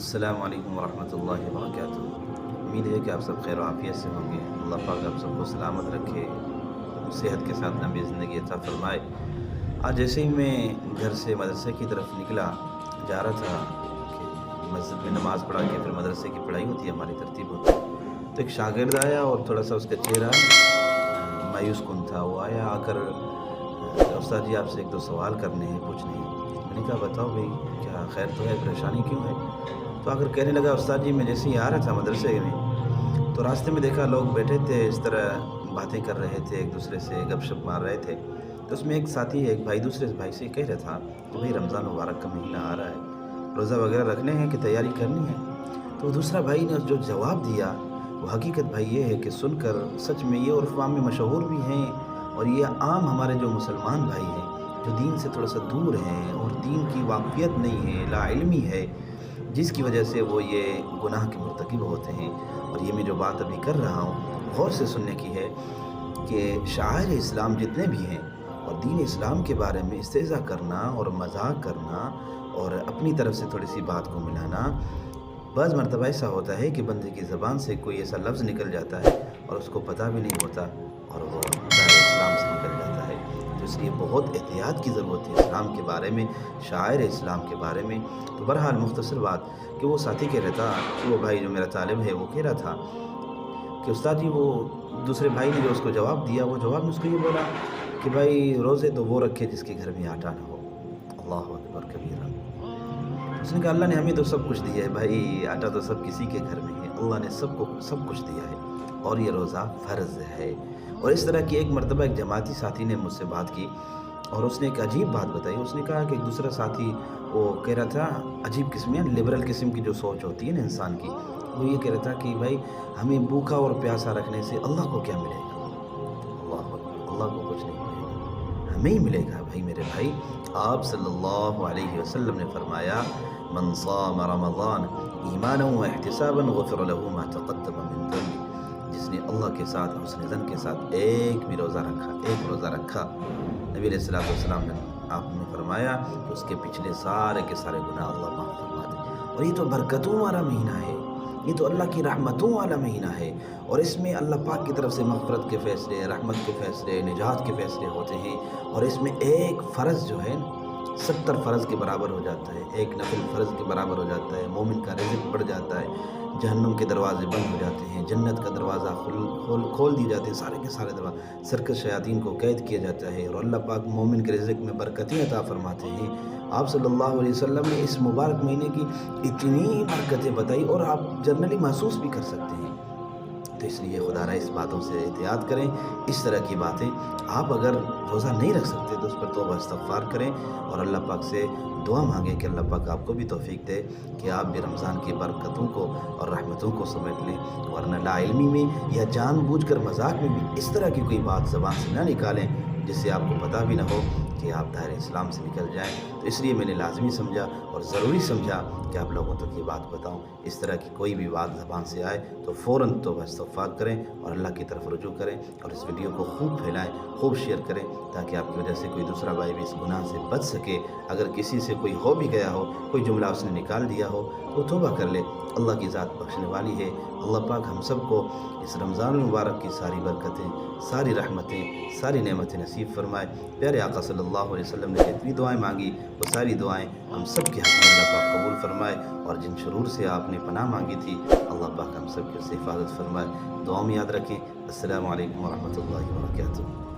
السلام علیکم ورحمۃ اللہ وبرکاتہ۔ امید ہے کہ آپ سب خیر و عافیت سے ہوں گے۔ اللہ پاک آپ سب کو سلامت رکھے، صحت کے ساتھ لمبی زندگی عطا فرمائے۔ آج جیسے ہی میں گھر سے مدرسے کی طرف نکلا جا رہا تھا کہ مسجد میں نماز پڑھا کے پھر مدرسے کی پڑھائی ہوتی ہے، ہماری ترتیب ہوتی ہے، تو ایک شاگرد آیا اور تھوڑا سا اس کا چہرہ مایوس کن تھا۔ وہ آیا آ کر استاد جی آپ سے ایک دو سوال کرنے ہیں، پوچھنے ہیں۔ میں نے کہا بتاؤ بھائی، کیا خیر تو ہے، پریشانی کیوں ہے؟ تو آ کر کہنے لگا استاد جی میں جیسے ہی آ رہا تھا مدرسے میں تو راستے میں دیکھا لوگ بیٹھے تھے، اس طرح باتیں کر رہے تھے، ایک دوسرے سے گپ شپ مار رہے تھے۔ تو اس میں ایک ساتھی ایک بھائی دوسرے بھائی سے کہہ رہا تھا کہ بھائی رمضان مبارک کا مہینہ آ رہا ہے، روزہ وغیرہ رکھنے ہیں کہ تیاری کرنی ہے؟ تو دوسرا بھائی نے جو جواب دیا وہ حقیقت بھائی یہ ہے کہ سن کر سچ میں یہ عرف عام میں مشہور بھی ہیں، اور یہ عام ہمارے جو مسلمان بھائی ہیں جو دین سے تھوڑا سا دور ہیں اور دین کی واقفیت نہیں ہے، لا علمی ہے، جس کی وجہ سے وہ یہ گناہ کے مرتکب ہوتے ہیں۔ اور یہ میں جو بات ابھی کر رہا ہوں غور سے سننے کی ہے کہ شعائر اسلام جتنے بھی ہیں اور دین اسلام کے بارے میں استہزاء کرنا اور مذاق کرنا اور اپنی طرف سے تھوڑی سی بات کو ملانا، بعض مرتبہ ایسا ہوتا ہے کہ بندے کی زبان سے کوئی ایسا لفظ نکل جاتا ہے اور اس کو پتہ بھی نہیں ہوتا اور وہ دار اسلام سے نکل جاتا ہے۔ تو اس لیے بہت احتیاط کی ضرورت ہے اسلام کے بارے میں، شاعر اسلام کے بارے میں۔ تو بہرحال مختصر بات کہ وہ ساتھی کہہ رہا تھا، وہ بھائی جو میرا طالب ہے وہ کہہ رہا تھا کہ استاد جی وہ دوسرے بھائی نے جو اس کو جواب دیا، وہ جواب میں اس کو یہ بولا کہ بھائی روزے تو وہ رکھے جس کے گھر میں آٹا نہ ہو۔ اللہ اکبر کبیرہ۔ اس نے کہا اللہ نے ہمیں تو سب کچھ دیا ہے بھائی، آٹا تو سب کسی کے گھر میں ہے، اللہ نے سب کو سب کچھ دیا ہے اور یہ روزہ فرض ہے۔ اور اس طرح کی ایک مرتبہ ایک جماعتی ساتھی نے مجھ سے بات کی اور اس نے ایک عجیب بات بتائی۔ اس نے کہا کہ ایک دوسرا ساتھی وہ کہہ رہا تھا، عجیب قسم ہے لبرل قسم کی جو سوچ ہوتی ہے نا انسان کی، وہ یہ کہہ رہا تھا کہ بھائی ہمیں بھوکا اور پیاسا رکھنے سے اللہ کو کیا ملے گا؟ اللہ اکبر، اللہ کو کچھ نہیں ملے گا، ہمیں ہی ملے گا۔ بھائی میرے بھائی، آپ صلی اللہ علیہ وسلم نے فرمایا من صام رمضان ایمانا و احتسابا غفر له ما تقدم من ذنبه۔ جس نے اللہ کے ساتھ حسن ظن کے ساتھ ایک بھی روزہ رکھا، ایک روزہ رکھا، نبی علیہ الصلوۃ والسلام نے آپ نے فرمایا کہ اس کے پچھلے سارے کے سارے گناہ اللہ معاف فرما دے۔ اور یہ تو برکتوں والا مہینہ ہے، یہ تو اللہ کی رحمتوں والا مہینہ ہے، اور اس میں اللہ پاک کی طرف سے مغفرت کے فیصلے، رحمت کے فیصلے، نجات کے فیصلے ہوتے ہیں۔ اور اس میں ایک فرض جو ہے 70 فرض کے برابر ہو جاتا ہے، ایک نفل فرض کے برابر ہو جاتا ہے، مومن کا رزق بڑھ جاتا ہے، جہنم کے دروازے بند ہو جاتے ہیں، جنت کا دروازہ کھول دیے جاتے ہیں، سارے کے سارے دروازے، سرکش شیاطین کو قید کیا جاتا ہے، اور اللہ پاک مومن کے رزق میں برکتیں عطا فرماتے ہیں۔ آپ صلی اللہ علیہ وسلم نے اس مبارک مہینے کی اتنی برکتیں بتائی اور آپ جنرلی محسوس بھی کر سکتے ہیں۔ تو اس لیے خدا را اس باتوں سے احتیاط کریں، اس طرح کی باتیں آپ اگر روزہ نہیں رکھ سکتے تو اس پر توبہ استغفار کریں اور اللہ پاک سے دعا مانگیں کہ اللہ پاک آپ کو بھی توفیق دے کہ آپ بھی رمضان کی برکتوں کو اور رحمتوں کو سمیٹ لیں، ورنہ لا علمی میں یا جان بوجھ کر مذاق میں بھی اس طرح کی کوئی بات زبان سے نہ نکالیں جس سے آپ کو پتہ بھی نہ ہو کہ آپ دائرۂ اسلام سے نکل جائیں۔ تو اس لیے میں نے لازمی سمجھا اور ضروری سمجھا کہ آپ لوگوں تک یہ بات بتاؤں۔ اس طرح کی کوئی بھی بات زبان سے آئے تو فوراً توبہ استغفار کریں اور اللہ کی طرف رجوع کریں، اور اس ویڈیو کو خوب پھیلائیں، خوب شیئر کریں تاکہ آپ کی وجہ سے کوئی دوسرا بھائی بھی اس گناہ سے بچ سکے۔ اگر کسی سے کوئی ہو بھی گیا ہو، کوئی جملہ اس نے نکال دیا ہو تو توبہ کر لے، اللہ کی ذات بخشنے والی ہے۔ اللہ پاک ہم سب کو اس رمضان المبارک کی ساری برکتیں، ساری رحمتیں، ساری نعمتیں نصیب فرمائے۔ پیارے آقا صلی اللہ علیہ وسلم نے جتنی دعائیں مانگی وہ ساری دعائیں ہم سب کے حق میں اللہ پاک قبول فرمائے، اور جن شرور سے آپ نے پناہ مانگی تھی اللہ پاک ہم سب کی اس سے حفاظت فرمائے۔ دعاؤں میں یاد رکھیں۔ السلام علیکم ورحمۃ اللہ وبرکاتہ۔